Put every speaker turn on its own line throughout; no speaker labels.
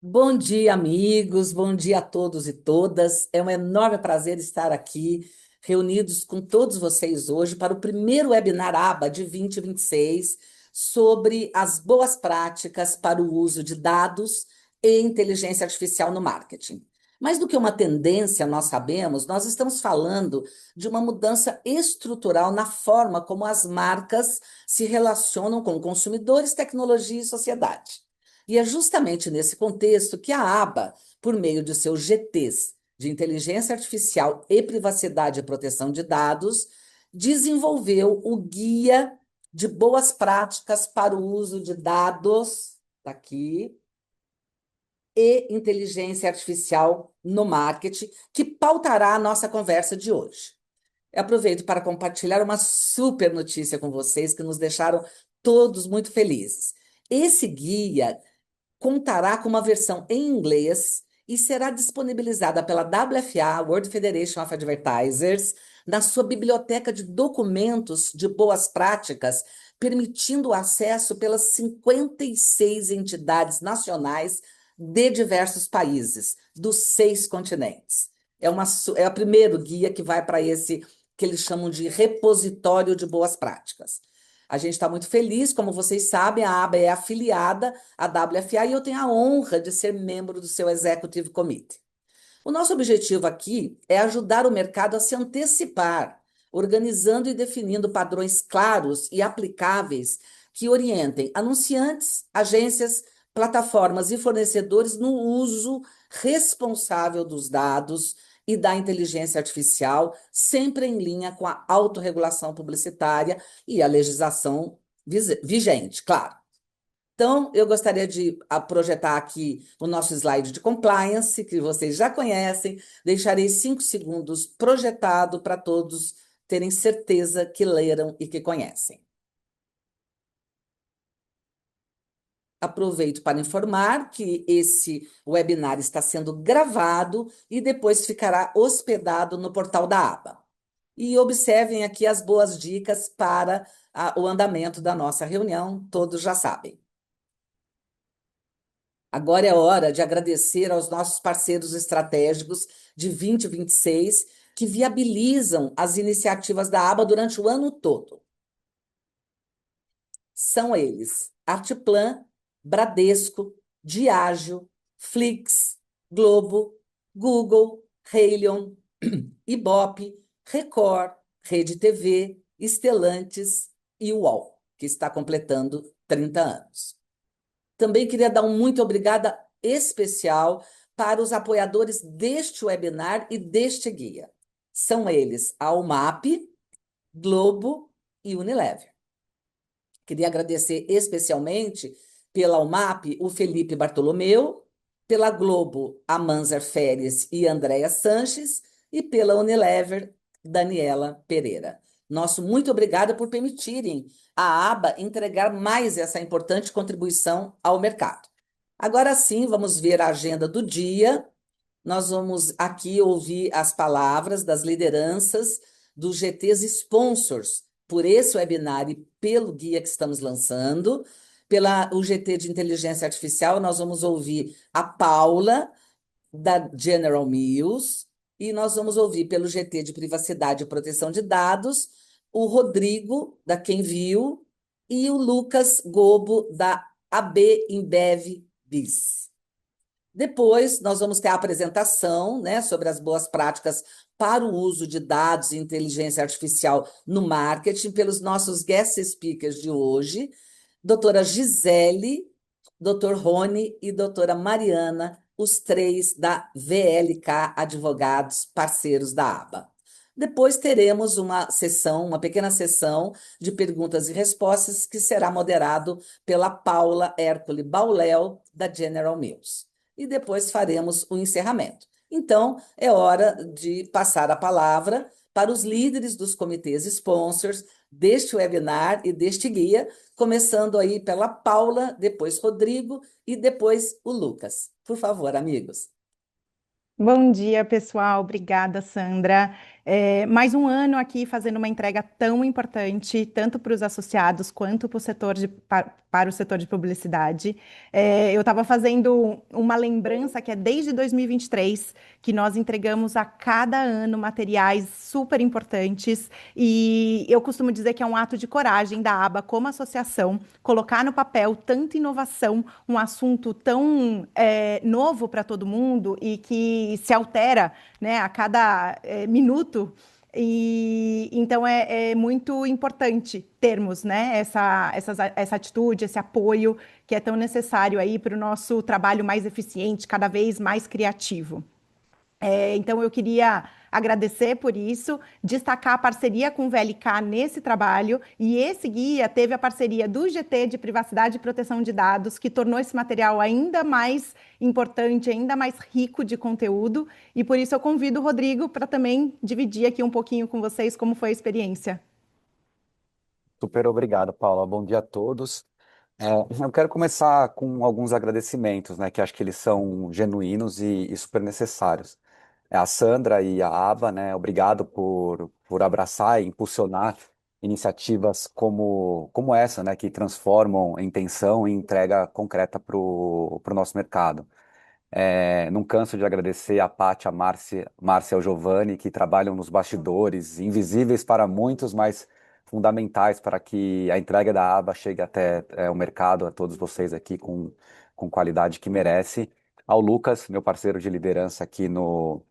Bom dia, amigos. Bom dia a todos e todas. É um enorme prazer estar aqui, reunidos com todos vocês hoje, para o primeiro webinar ABA de 2026 sobre as boas práticas para o uso de dados e inteligência artificial no marketing. Mais do que uma tendência, nós sabemos, nós estamos falando de uma mudança estrutural na forma como as marcas se relacionam com consumidores, tecnologia e sociedade. E é justamente nesse contexto que a aba, por meio de seus GTs de inteligência artificial e privacidade e proteção de dados, desenvolveu o guia de boas práticas para o uso de dados, tá aqui, e inteligência artificial no marketing, que pautará a nossa conversa de hoje. Eu aproveito para compartilhar uma super notícia com vocês que nos deixaram todos muito felizes. Esse guia contará com uma versão em inglês e será disponibilizada pela WFA, World Federation of Advertisers, na sua biblioteca de documentos de boas práticas, permitindo o acesso pelas 56 entidades nacionais de diversos países, dos 6 continentes. É o primeiro guia que vai para esse que eles chamam de repositório de boas práticas. A gente está muito feliz, como vocês sabem, a aba é afiliada à WFA e eu tenho a honra de ser membro do seu Executive Committee. O nosso objetivo aqui é ajudar o mercado a se antecipar, organizando e definindo padrões claros e aplicáveis que orientem anunciantes, agências, plataformas e fornecedores no uso responsável dos dados e da inteligência artificial, sempre em linha com a autorregulação publicitária e a legislação vigente, claro. Então, eu gostaria de projetar aqui o nosso slide de compliance, que vocês já conhecem. Deixarei 5 segundos projetado para todos terem certeza que leram e que conhecem. Aproveito para informar que esse webinar está sendo gravado e depois ficará hospedado no portal da aba. E observem aqui as boas dicas para o andamento da nossa reunião, todos já sabem. Agora é hora de agradecer aos nossos parceiros estratégicos de 2026 que viabilizam as iniciativas da aba durante o ano todo. São eles: Artplan, Bradesco, Diageo, Flix, Globo, Google, Halion, Ibope, Record, Rede TV, Stellantis e UOL, que está completando 30 anos. Também queria dar um muito obrigada especial para os apoiadores deste webinar e deste guia. São eles a UMAP, Globo e Unilever. Queria agradecer especialmente pela UMAP o Felipe Bartolomeu, pela Globo a Manzer Férez e Andréa Sanches e pela Unilever Daniela Pereira. Nosso muito obrigado por permitirem a aba entregar mais essa importante contribuição ao mercado. Agora sim, vamos ver a agenda do dia. Nós vamos aqui ouvir as palavras das lideranças dos GTs sponsors por esse webinar e pelo guia que estamos lançando. Pela o GT de Inteligência Artificial, nós vamos ouvir a Paula, da General Mills, e nós vamos ouvir pelo GT de Privacidade e Proteção de Dados, o Rodrigo, da Kenview, e o Lucas Gobo, da AB InBev Bis. Depois, nós vamos ter a apresentação, né, sobre as boas práticas para o uso de dados e inteligência artificial no marketing pelos nossos guest speakers de hoje, doutora Gisele, doutor Rony e doutora Mariana, os três da VLK Advogados, parceiros da aba. Depois teremos uma sessão, uma pequena sessão de perguntas e respostas que será moderado pela Paula Hércole Bauléu, da General Mills. E depois faremos o encerramento. Então, é hora de passar a palavra para os líderes dos comitês sponsors deste webinar e deste guia, começando aí pela Paula, depois Rodrigo e depois o Lucas. Por favor, amigos.
Bom dia, pessoal. Obrigada, Sandra. Mais um ano aqui fazendo uma entrega tão importante, tanto para os associados quanto para o setor de publicidade. Eu estava fazendo uma lembrança que é desde 2023 que nós entregamos a cada ano materiais super importantes e eu costumo dizer que é um ato de coragem da aba como associação colocar no papel tanta inovação, um assunto tão novo para todo mundo e que se altera, né, a cada minuto. E então é muito importante termos, né, essa atitude, esse apoio que é tão necessário aí para o nosso trabalho mais eficiente, cada vez mais criativo. Então, eu queria agradecer por isso, destacar a parceria com o VLK nesse trabalho, e esse guia teve a parceria do GT de Privacidade e Proteção de Dados, que tornou esse material ainda mais importante, ainda mais rico de conteúdo, e por isso eu convido o Rodrigo para também dividir aqui um pouquinho com vocês como foi a experiência.
Super obrigado, Paula. Bom dia a todos. Eu quero começar com alguns agradecimentos, né, que acho que eles são genuínos e super necessários. A Sandra e a Aba, né, obrigado por abraçar e impulsionar iniciativas como essa, né, que transformam a intenção em entrega concreta para o nosso mercado. Não canso de agradecer a Paty, a Márcia e ao Giovanni, que trabalham nos bastidores, invisíveis para muitos, mas fundamentais para que a entrega da aba chegue até o mercado, a todos vocês aqui com qualidade que merece. Ao Lucas, meu parceiro de liderança aqui no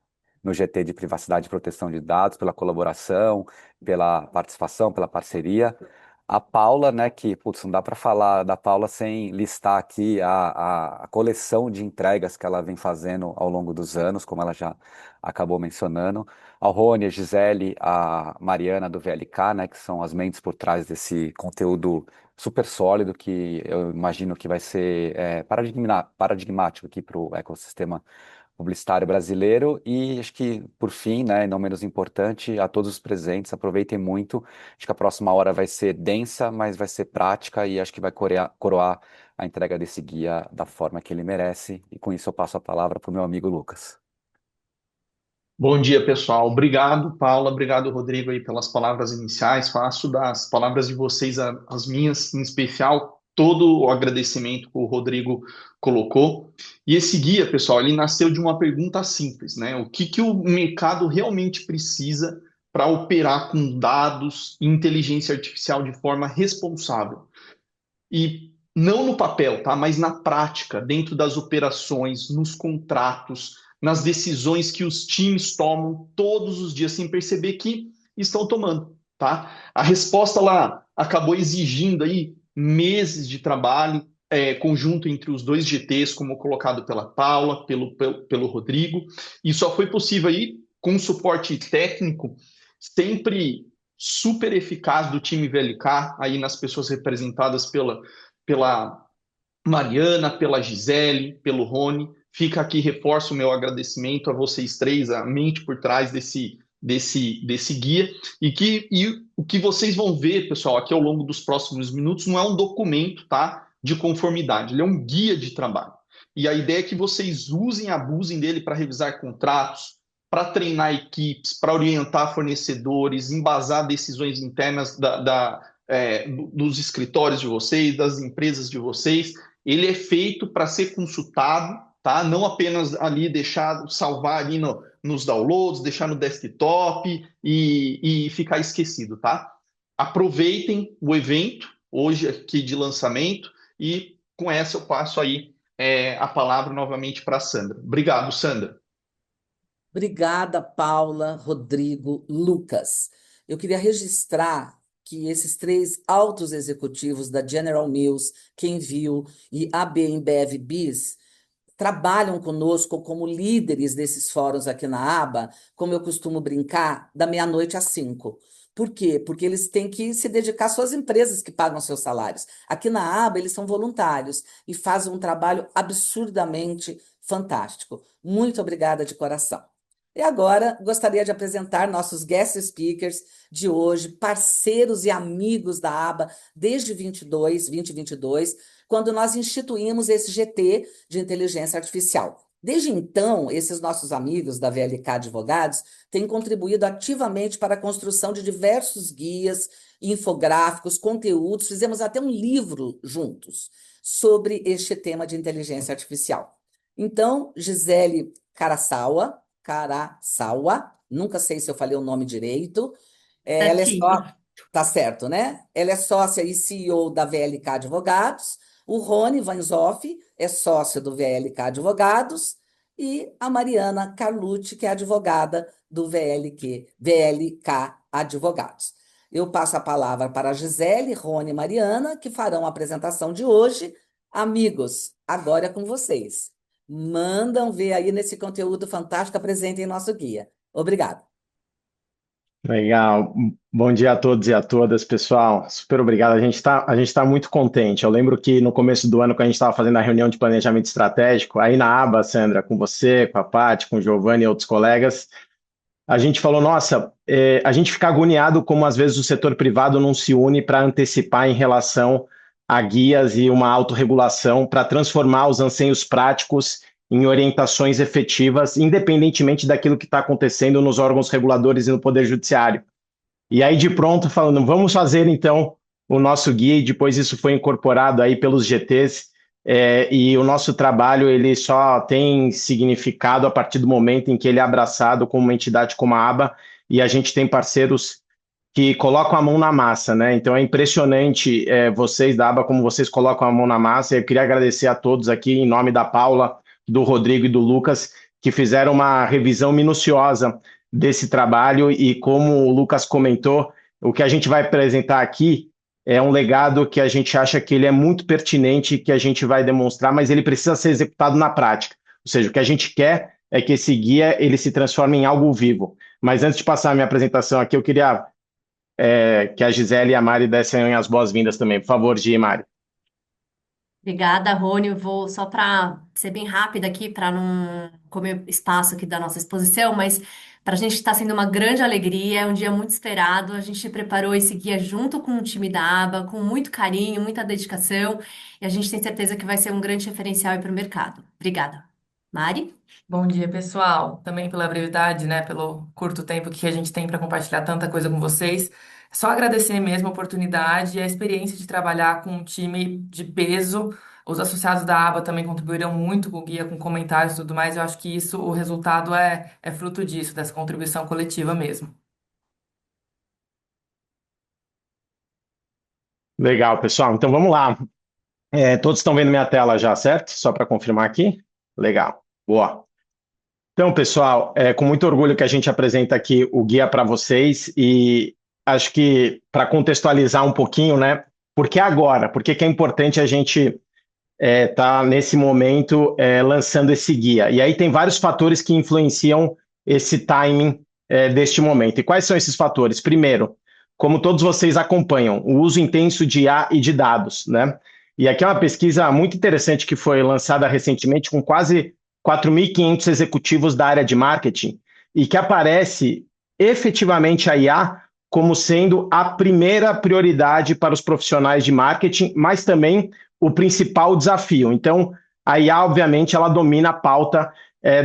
GT de Privacidade e Proteção de Dados, pela colaboração, pela participação, pela parceria. A Paula, né, que, putz, não dá para falar da Paula sem listar aqui a coleção de entregas que ela vem fazendo ao longo dos anos, como ela já acabou mencionando. Ao Rony, a Gisele, a Mariana do VLK, né, que são as mentes por trás desse conteúdo super sólido, que eu imagino que vai ser paradigmático aqui para o ecossistema publicitário brasileiro. E acho que, por fim, né, e não menos importante, a todos os presentes, aproveitem muito. Acho que a próxima hora vai ser densa, mas vai ser prática e acho que vai coroar a entrega desse guia da forma que ele merece. E com isso eu passo a palavra para o meu amigo Lucas.
Bom dia, pessoal. Obrigado, Paula. Obrigado, Rodrigo, aí pelas palavras iniciais. Faço das palavras de vocês as minhas, em especial, todo o agradecimento que o Rodrigo colocou. E esse guia, pessoal, ele nasceu de uma pergunta simples, né? O que o mercado realmente precisa para operar com dados e inteligência artificial de forma responsável? E não no papel, tá? Mas na prática, dentro das operações, nos contratos, nas decisões que os times tomam todos os dias sem perceber que estão tomando, tá? A resposta lá acabou exigindo aí meses de trabalho conjunto entre os dois GTs, como colocado pela Paula, pelo Rodrigo, e só foi possível aí com suporte técnico sempre super eficaz do time VLK, aí nas pessoas representadas pela Mariana, pela Gisele, pelo Rony. Fica aqui, reforço o meu agradecimento a vocês três, a mente por trás desse guia. E o que vocês vão ver, pessoal, aqui ao longo dos próximos minutos, não é um documento, tá, de conformidade, ele é um guia de trabalho. E a ideia é que vocês usem e abusem dele para revisar contratos, para treinar equipes, para orientar fornecedores, embasar decisões internas dos escritórios de vocês, das empresas de vocês. Ele é feito para ser consultado, tá? Não apenas ali deixar, salvar ali nos downloads, deixar no desktop e ficar esquecido, tá? Aproveitem o evento hoje aqui de lançamento e com essa eu passo aí a palavra novamente para a Sandra. Obrigado, Sandra.
Obrigada, Paula, Rodrigo, Lucas. Eu queria registrar que esses três altos executivos da General Mills, Kenvue e AB InBev Bis trabalham conosco como líderes desses fóruns aqui na aba, como eu costumo brincar, da meia-noite às 5. Por quê? Porque eles têm que se dedicar às suas empresas que pagam seus salários. Aqui na aba, eles são voluntários e fazem um trabalho absurdamente fantástico. Muito obrigada de coração. E agora gostaria de apresentar nossos guest speakers de hoje, parceiros e amigos da aba desde 2022, quando nós instituímos esse GT de inteligência artificial. Desde então, esses nossos amigos da VLK Advogados têm contribuído ativamente para a construção de diversos guias, infográficos, conteúdos. Fizemos até um livro juntos sobre este tema de inteligência artificial. Então, Gisele Karasawa, nunca sei se eu falei o nome direito, ela é
Certinho.
tá certo, né? Ela é sócia e CEO da VLK Advogados. O Rony Vanzoff é sócio do VLK Advogados e a Mariana Carlucci, que é advogada do VLK Advogados. Eu passo a palavra para a Gisele, Rony e Mariana, que farão a apresentação de hoje. Amigos, agora é com vocês. Mandam ver aí nesse conteúdo fantástico, apresentem nosso guia. Obrigada.
Legal. Bom dia a todos e a todas, pessoal. Super obrigado. A gente tá muito contente. Eu lembro que no começo do ano, quando a gente estava fazendo a reunião de planejamento estratégico, aí na aba, Sandra, com você, com a Paty, com o Giovanni e outros colegas, a gente falou, nossa, a gente fica agoniado como às vezes o setor privado não se une para antecipar em relação a guias e uma autorregulação para transformar os anseios práticos em orientações efetivas, independentemente daquilo que está acontecendo nos órgãos reguladores e no Poder Judiciário. E aí, de pronto, falando, vamos fazer, então, o nosso guia, e depois isso foi incorporado aí pelos GTs, e o nosso trabalho, ele só tem significado a partir do momento em que ele é abraçado como uma entidade como a ABA, e a gente tem parceiros que colocam a mão na massa, né? Então é impressionante vocês da ABA, como vocês colocam a mão na massa. Eu queria agradecer a todos aqui, em nome da Paula, do Rodrigo e do Lucas, que fizeram uma revisão minuciosa desse trabalho, e como o Lucas comentou, o que a gente vai apresentar aqui é um legado que a gente acha que ele é muito pertinente, que a gente vai demonstrar, mas ele precisa ser executado na prática. Ou seja, o que a gente quer é que esse guia ele se transforme em algo vivo. Mas antes de passar a minha apresentação aqui, eu queria que a Gisele e a Mari dessem as boas-vindas também. Por favor, Gi e Mari.
Obrigada, Rony. Eu vou só para ser bem rápida aqui, para não comer espaço aqui da nossa exposição, mas para a gente está sendo uma grande alegria, é um dia muito esperado. A gente preparou esse guia junto com o time da ABA, com muito carinho, muita dedicação, e a gente tem certeza que vai ser um grande referencial para o mercado. Obrigada. Mari?
Bom dia, pessoal. Também pela brevidade, né, pelo curto tempo que a gente tem para compartilhar tanta coisa com vocês. Só agradecer mesmo a oportunidade e a experiência de trabalhar com um time de peso. Os associados da ABA também contribuíram muito com o guia, com comentários e tudo mais. Eu acho que isso, o resultado é fruto disso, dessa contribuição coletiva mesmo.
Legal, pessoal. Então vamos lá. Todos estão vendo minha tela já, certo? Só para confirmar aqui. Legal. Boa. Então, pessoal, com muito orgulho que a gente apresenta aqui o guia para vocês, e acho que para contextualizar um pouquinho, né? Por que agora? Por que é importante a gente estar nesse momento lançando esse guia? E aí tem vários fatores que influenciam esse timing deste momento. E quais são esses fatores? Primeiro, como todos vocês acompanham, o uso intenso de IA e de dados, né? E aqui é uma pesquisa muito interessante que foi lançada recentemente com quase 4.500 executivos da área de marketing, e que aparece efetivamente a IA como sendo a primeira prioridade para os profissionais de marketing, mas também o principal desafio. Então, a IA, obviamente, ela domina a pauta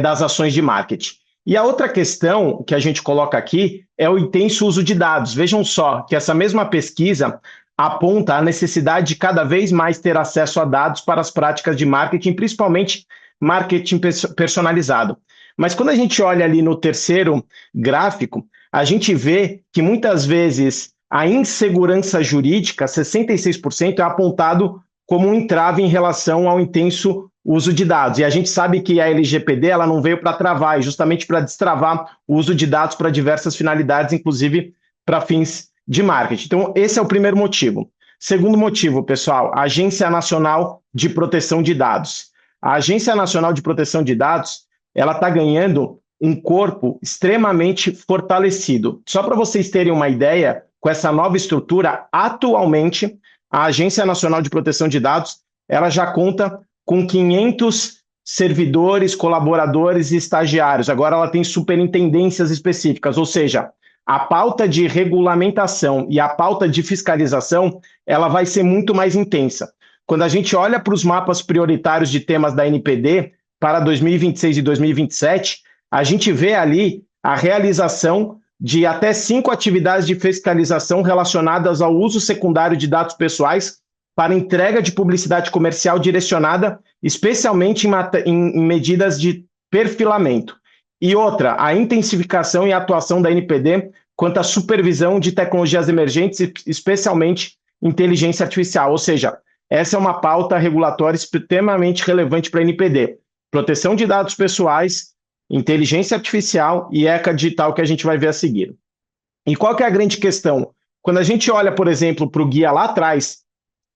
das ações de marketing. E a outra questão que a gente coloca aqui é o intenso uso de dados. Vejam só que essa mesma pesquisa aponta a necessidade de cada vez mais ter acesso a dados para as práticas de marketing, principalmente marketing personalizado. Mas quando a gente olha ali no terceiro gráfico, a gente vê que muitas vezes a insegurança jurídica, 66%, é apontado como um entrave em relação ao intenso uso de dados. E a gente sabe que a LGPD ela não veio para travar, é justamente para destravar o uso de dados para diversas finalidades, inclusive para fins de marketing. Então, esse é o primeiro motivo. Segundo motivo, pessoal, a Agência Nacional de Proteção de Dados. A Agência Nacional de Proteção de Dados, ela está ganhando um corpo extremamente fortalecido. Só para vocês terem uma ideia, com essa nova estrutura, atualmente, a Agência Nacional de Proteção de Dados, ela já conta com 500 servidores, colaboradores e estagiários. Agora ela tem superintendências específicas, ou seja, a pauta de regulamentação e a pauta de fiscalização, ela vai ser muito mais intensa. Quando a gente olha para os mapas prioritários de temas da NPD, para 2026 e 2027, a gente vê ali a realização de até 5 atividades de fiscalização relacionadas ao uso secundário de dados pessoais para entrega de publicidade comercial direcionada especialmente em medidas de perfilamento. E outra, a intensificação e atuação da NPD quanto à supervisão de tecnologias emergentes, especialmente inteligência artificial. Ou seja, essa é uma pauta regulatória extremamente relevante para a NPD. Proteção de dados pessoais, inteligência artificial e ECA digital, que a gente vai ver a seguir. E qual que é a grande questão? Quando a gente olha, por exemplo, para o guia lá atrás,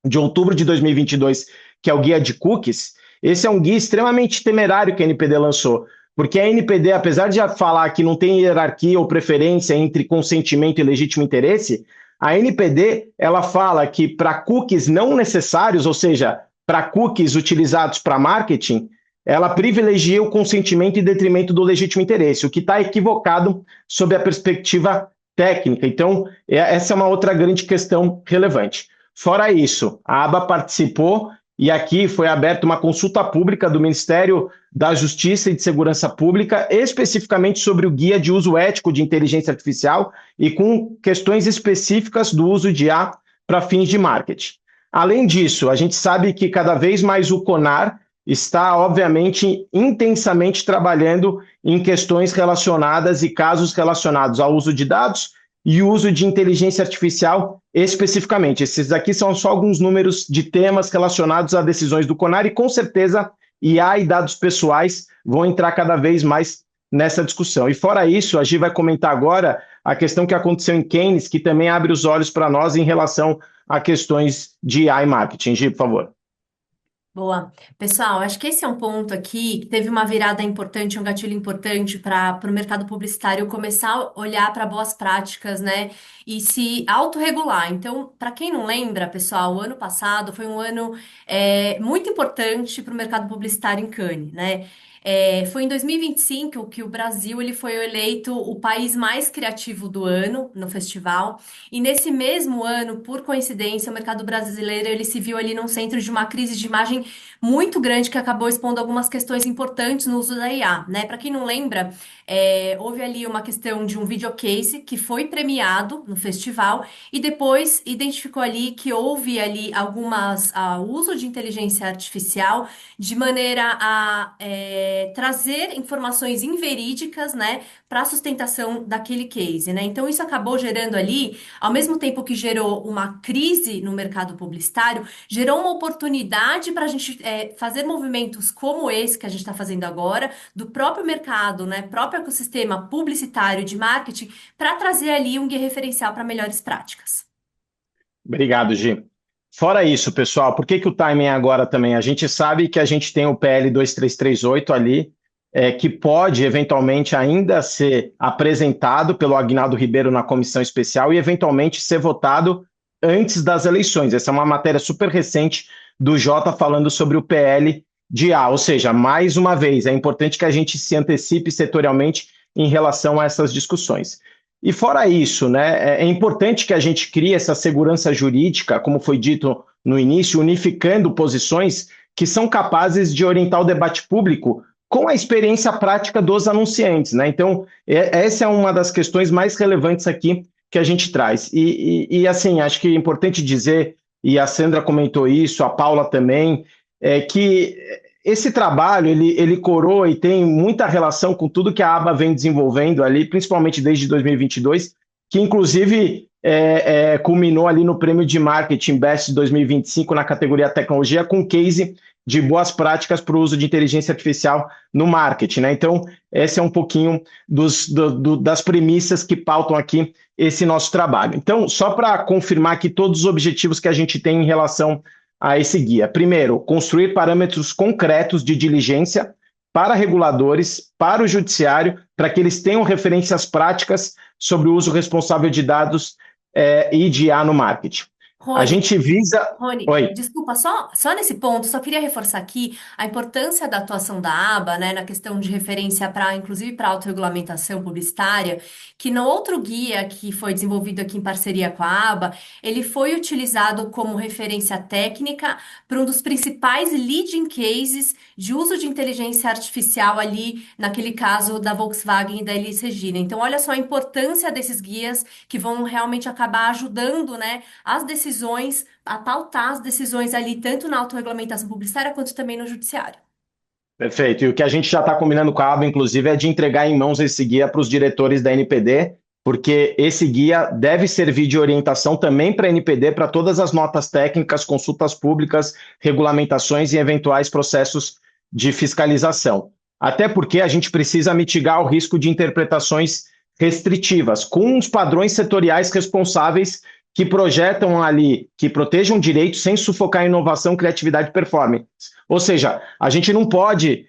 de outubro de 2022, que é o guia de cookies, esse é um guia extremamente temerário que a NPD lançou, porque a NPD, apesar de falar que não tem hierarquia ou preferência entre consentimento e legítimo interesse, a NPD ela fala que para cookies não necessários, ou seja, para cookies utilizados para marketing, ela privilegia o consentimento em detrimento do legítimo interesse, o que está equivocado sob a perspectiva técnica. Então, essa é uma outra grande questão relevante. Fora isso, a aba participou e aqui foi aberta uma consulta pública do Ministério da Justiça e de Segurança Pública, especificamente sobre o guia de uso ético de inteligência artificial e com questões específicas do uso de IA para fins de marketing. Além disso, a gente sabe que cada vez mais o CONAR está, obviamente, intensamente trabalhando em questões relacionadas e casos relacionados ao uso de dados e uso de inteligência artificial especificamente. Esses aqui são só alguns números de temas relacionados a decisões do CONAR e, com certeza, IA e dados pessoais vão entrar cada vez mais nessa discussão. E, fora isso, a Gi vai comentar agora a questão que aconteceu em Keynes, que também abre os olhos para nós em relação a questões de IA e marketing. Gi, por favor.
Boa. Pessoal, acho que esse é um ponto aqui que teve uma virada importante, um gatilho importante para o mercado publicitário começar a olhar para boas práticas, né? E se autorregular. Então, para quem não lembra, pessoal, o ano passado foi um ano muito importante para o mercado publicitário em Cannes, né? Foi em 2025 que o Brasil ele foi eleito o país mais criativo do ano no festival. E nesse mesmo ano, por coincidência, o mercado brasileiro ele se viu ali num centro de uma crise de imagem muito grande que acabou expondo algumas questões importantes no uso da IA, né? Para quem não lembra, houve ali uma questão de um videocase que foi premiado no festival e depois identificou ali que houve ali algumas uso de inteligência artificial de maneira a trazer informações inverídicas, né, para a sustentação daquele case, né? Então isso acabou gerando ali, ao mesmo tempo que gerou uma crise no mercado publicitário, gerou uma oportunidade para a gente fazer movimentos como esse que a gente está fazendo agora, do próprio mercado, né, próprio ecossistema publicitário de marketing, para trazer ali um guia referencial para melhores práticas.
Obrigado, Gi. Fora isso, pessoal, por que o timing é agora também? A gente sabe que a gente tem o PL 2338 ali, que pode eventualmente ainda ser apresentado pelo Aguinaldo Ribeiro na comissão especial e eventualmente ser votado antes das eleições. Essa é uma matéria super recente do Jota falando sobre o PL de A, ou seja, mais uma vez, é importante que a gente se antecipe setorialmente em relação a essas discussões. E fora isso, né, é importante que a gente crie essa segurança jurídica, como foi dito no início, unificando posições que são capazes de orientar o debate público com a experiência prática dos anunciantes, né? Então, essa é uma das questões mais relevantes aqui que a gente traz. E assim, acho que é importante dizer, e a Sandra comentou isso, a Paula também, que esse trabalho, ele coroa e tem muita relação com tudo que a aba vem desenvolvendo ali, principalmente desde 2022, que inclusive culminou ali no Prêmio de Marketing Best 2025 na categoria Tecnologia, com case de boas práticas para o uso de inteligência artificial no marketing, né? Então, esse é um pouquinho das premissas que pautam aqui esse nosso trabalho. Então, só para confirmar aqui todos os objetivos que a gente tem em relação a esse guia. Primeiro, construir parâmetros concretos de diligência para reguladores, para o judiciário, para que eles tenham referências práticas sobre o uso responsável de dados e de IA no marketing. A
Rony,
gente visa.
Rony,
Oi.
desculpa, só nesse ponto, só queria reforçar aqui a importância da atuação da aba, né, na questão de referência para, inclusive, para autorregulamentação publicitária, que no outro guia que foi desenvolvido aqui em parceria com a aba, ele foi utilizado como referência técnica para um dos principais leading cases de uso de inteligência artificial ali, naquele caso da Volkswagen e da Elis Regina. Então, olha só a importância desses guias que vão realmente acabar ajudando, né, as decisões, a pautar as decisões ali, tanto na autorregulamentação publicitária quanto também no judiciário.
Perfeito. E o que a gente já está combinando com a aba, inclusive, é de entregar em mãos esse guia para os diretores da NPD, porque esse guia deve servir de orientação também para a NPD, para todas as notas técnicas, consultas públicas, regulamentações e eventuais processos de fiscalização. Até porque a gente precisa mitigar o risco de interpretações restritivas, com os padrões setoriais responsáveis que projetam ali, que protejam direitos sem sufocar a inovação, criatividade e performance. Ou seja, a gente não pode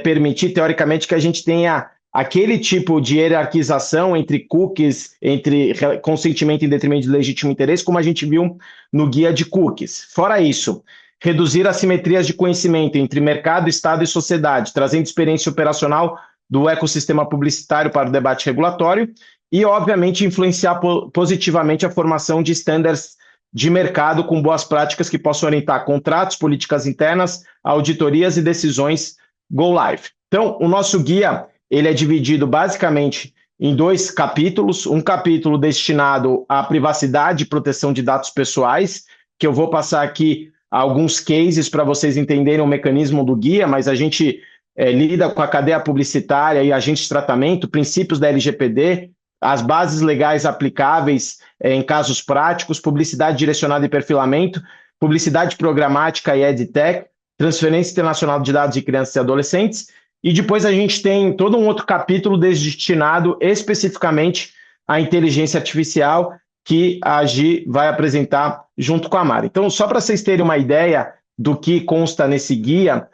permitir, teoricamente, que a gente tenha aquele tipo de hierarquização entre cookies, entre consentimento em detrimento de legítimo interesse, como a gente viu no guia de cookies. Fora isso, reduzir assimetrias de conhecimento entre mercado, Estado e sociedade, trazendo experiência operacional do ecossistema publicitário para o debate regulatório e, obviamente, influenciar positivamente a formação de standards de mercado com boas práticas que possam orientar contratos, políticas internas, auditorias e decisões go live. Então, o nosso guia ele é dividido basicamente em 2 capítulos, um capítulo destinado à privacidade e proteção de dados pessoais, que eu vou passar aqui alguns cases para vocês entenderem o mecanismo do guia, mas a gente lida com a cadeia publicitária e agentes de tratamento, princípios da LGPD, as bases legais aplicáveis em casos práticos, publicidade direcionada e perfilamento, publicidade programática e EdTech, transferência internacional de dados de crianças e adolescentes, e depois a gente tem todo um outro capítulo destinado especificamente à inteligência artificial que a Gi vai apresentar junto com a Mari. Então, só para vocês terem uma ideia do que consta nesse guia,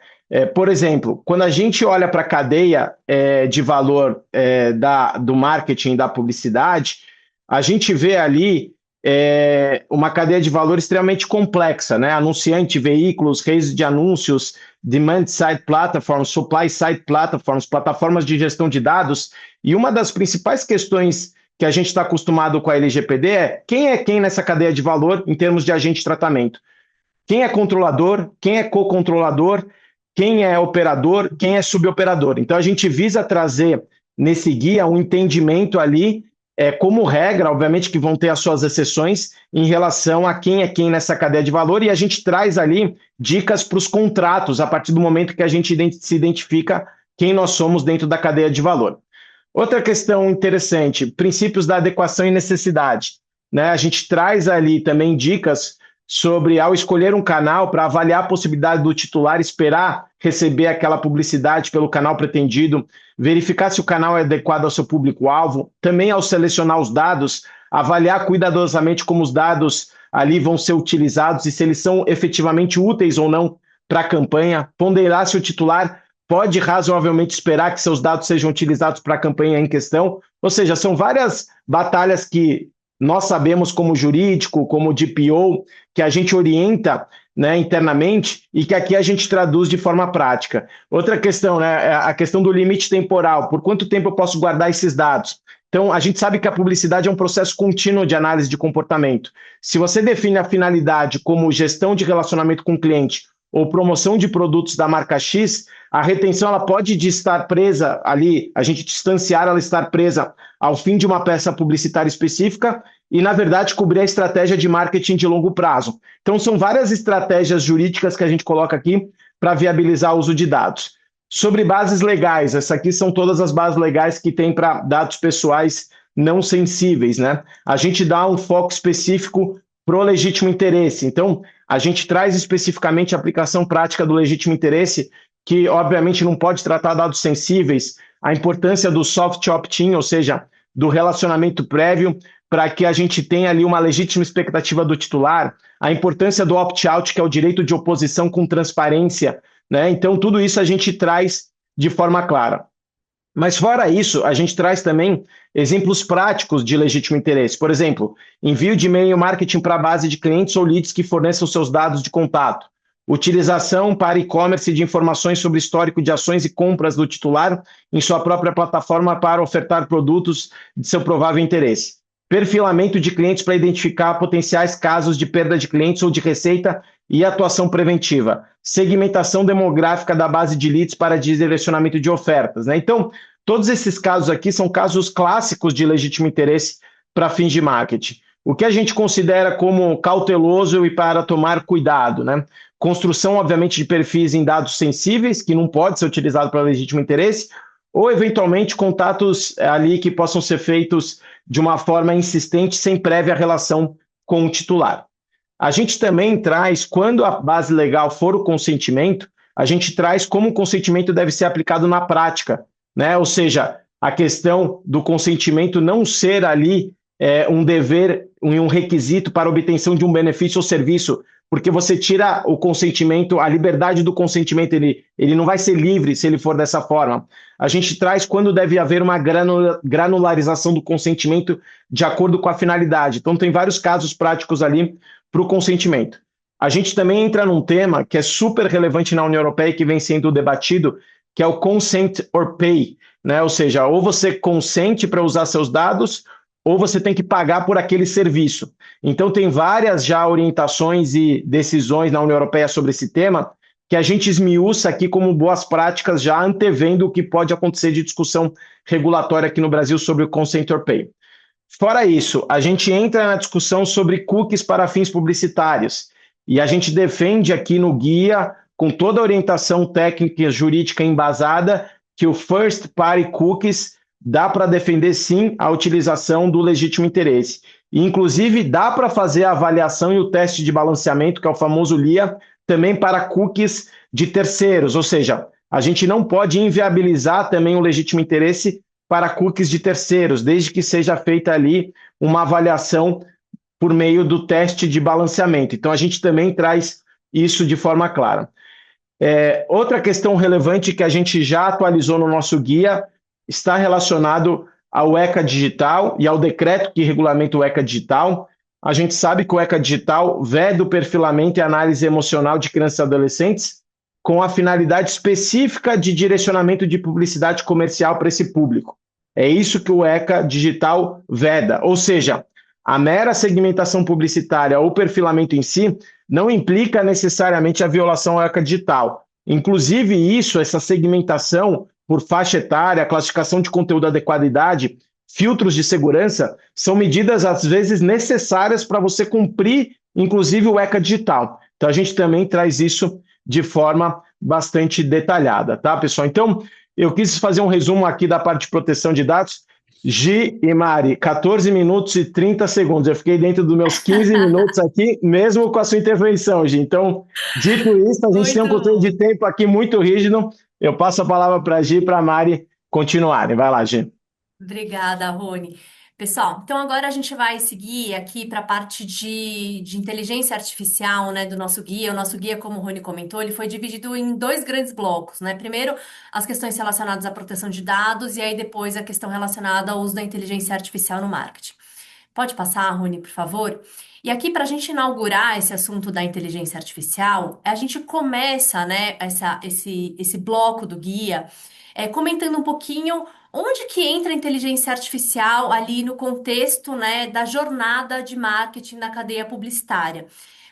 por exemplo, quando a gente olha para a cadeia de valor do marketing, da publicidade, a gente vê ali uma cadeia de valor extremamente complexa, né? Anunciante, veículos, redes de anúncios, demand side platforms, supply side platforms, plataformas de gestão de dados. E uma das principais questões que a gente está acostumado com a LGPD é quem nessa cadeia de valor em termos de agente de tratamento. Quem é controlador, quem é co-controlador, quem é operador, quem é suboperador. Então, a gente visa trazer nesse guia um entendimento ali, como regra, obviamente que vão ter as suas exceções, em relação a quem é quem nessa cadeia de valor, e a gente traz ali dicas para os contratos, a partir do momento que a gente se identifica quem nós somos dentro da cadeia de valor. Outra questão interessante, princípios da adequação e necessidade, né? A gente traz ali também dicas sobre, ao escolher um canal, para avaliar a possibilidade do titular esperar receber aquela publicidade pelo canal pretendido, verificar se o canal é adequado ao seu público-alvo, também ao selecionar os dados, avaliar cuidadosamente como os dados ali vão ser utilizados e se eles são efetivamente úteis ou não para a campanha, ponderar se o titular pode razoavelmente esperar que seus dados sejam utilizados para a campanha em questão. Ou seja, são várias batalhas que nós sabemos como jurídico, como DPO, que a gente orienta, né, internamente e que aqui a gente traduz de forma prática. Outra questão, né, é a questão do limite temporal. Por quanto tempo eu posso guardar esses dados? Então, a gente sabe que a publicidade é um processo contínuo de análise de comportamento. Se você define a finalidade como gestão de relacionamento com o cliente ou promoção de produtos da marca X, a retenção ela pode estar presa ali, a gente distanciar ela estar presa ao fim de uma peça publicitária específica e, na verdade, cobrir a estratégia de marketing de longo prazo. Então, são várias estratégias jurídicas que a gente coloca aqui para viabilizar o uso de dados. Sobre bases legais, essas aqui são todas as bases legais que tem para dados pessoais não sensíveis, né? A gente dá um foco específico para o legítimo interesse. Então, a gente traz especificamente a aplicação prática do legítimo interesse, que obviamente não pode tratar dados sensíveis, a importância do soft opt-in, ou seja, do relacionamento prévio, para que a gente tenha ali uma legítima expectativa do titular, a importância do opt-out, que é o direito de oposição com transparência, né? Então, tudo isso a gente traz de forma clara. Mas fora isso, a gente traz também exemplos práticos de legítimo interesse. Por exemplo, envio de e-mail marketing para a base de clientes ou leads que forneçam seus dados de contato. Utilização para e-commerce de informações sobre histórico de ações e compras do titular em sua própria plataforma para ofertar produtos de seu provável interesse. Perfilamento de clientes para identificar potenciais casos de perda de clientes ou de receita e atuação preventiva. Segmentação demográfica da base de leads para direcionamento de ofertas, né? Então, todos esses casos aqui são casos clássicos de legítimo interesse para fins de marketing. O que a gente considera como cauteloso e para tomar cuidado, né? Construção, obviamente, de perfis em dados sensíveis, que não pode ser utilizado para legítimo interesse, ou, eventualmente, contatos ali que possam ser feitos de uma forma insistente, sem prévia relação com o titular. A gente também traz, quando a base legal for o consentimento, a gente traz como o consentimento deve ser aplicado na prática, né? Ou seja, a questão do consentimento não ser ali um dever, um requisito para obtenção de um benefício ou serviço, porque você tira o consentimento, a liberdade do consentimento, ele não vai ser livre se ele for dessa forma. A gente traz quando deve haver uma granularização do consentimento de acordo com a finalidade. Então, tem vários casos práticos ali para o consentimento. A gente também entra num tema que é super relevante na União Europeia e que vem sendo debatido, que é o consent or pay, né? Ou seja, ou você consente para usar seus dados, ou você tem que pagar por aquele serviço. Então, tem várias já orientações e decisões na União Europeia sobre esse tema, que a gente esmiuça aqui como boas práticas, já antevendo o que pode acontecer de discussão regulatória aqui no Brasil sobre o consent or pay. Fora isso, a gente entra na discussão sobre cookies para fins publicitários, e a gente defende aqui no guia, com toda a orientação técnica e jurídica embasada, que o first party cookies dá para defender, sim, a utilização do legítimo interesse. E, inclusive, dá para fazer a avaliação e o teste de balanceamento, que é o famoso LIA, também para cookies de terceiros. Ou seja, a gente não pode inviabilizar também o legítimo interesse para cookies de terceiros, desde que seja feita ali uma avaliação por meio do teste de balanceamento. Então, a gente também traz isso de forma clara. Outra questão relevante que a gente já atualizou no nosso guia está relacionado ao ECA Digital e ao decreto que regulamenta o ECA Digital. A gente sabe que o ECA Digital veda o perfilamento e análise emocional de crianças e adolescentes com a finalidade específica de direcionamento de publicidade comercial para esse público. É isso que o ECA Digital veda, ou seja, a mera segmentação publicitária ou perfilamento em si não implica necessariamente a violação ao ECA Digital. Inclusive isso, essa segmentação por faixa etária, classificação de conteúdo adequado à idade, filtros de segurança, são medidas, às vezes, necessárias para você cumprir, inclusive, o ECA Digital. Então, a gente também traz isso de forma bastante detalhada, tá, pessoal? Então, eu quis fazer um resumo aqui da parte de proteção de dados. Gi e Mari, 14 minutos e 30 segundos. Eu fiquei dentro dos meus 15 minutos aqui, mesmo com a sua intervenção, Gi. Então, dito isso, a gente tem um controle de tempo aqui muito rígido. Eu passo a palavra para a Gi e para a Mari continuarem. Vai lá, Gi.
Obrigada, Rony. Pessoal, então agora a gente vai seguir aqui para a parte de inteligência artificial, né, do nosso guia. O nosso guia, como o Rony comentou, ele foi dividido em dois grandes blocos, né? Primeiro, as questões relacionadas à proteção de dados e aí depois a questão relacionada ao uso da inteligência artificial no marketing. Pode passar, Rony, por favor? E aqui, para a gente inaugurar esse assunto da inteligência artificial, a gente começa, né, esse bloco do guia comentando um pouquinho onde que entra a inteligência artificial ali no contexto, né, da jornada de marketing da cadeia publicitária.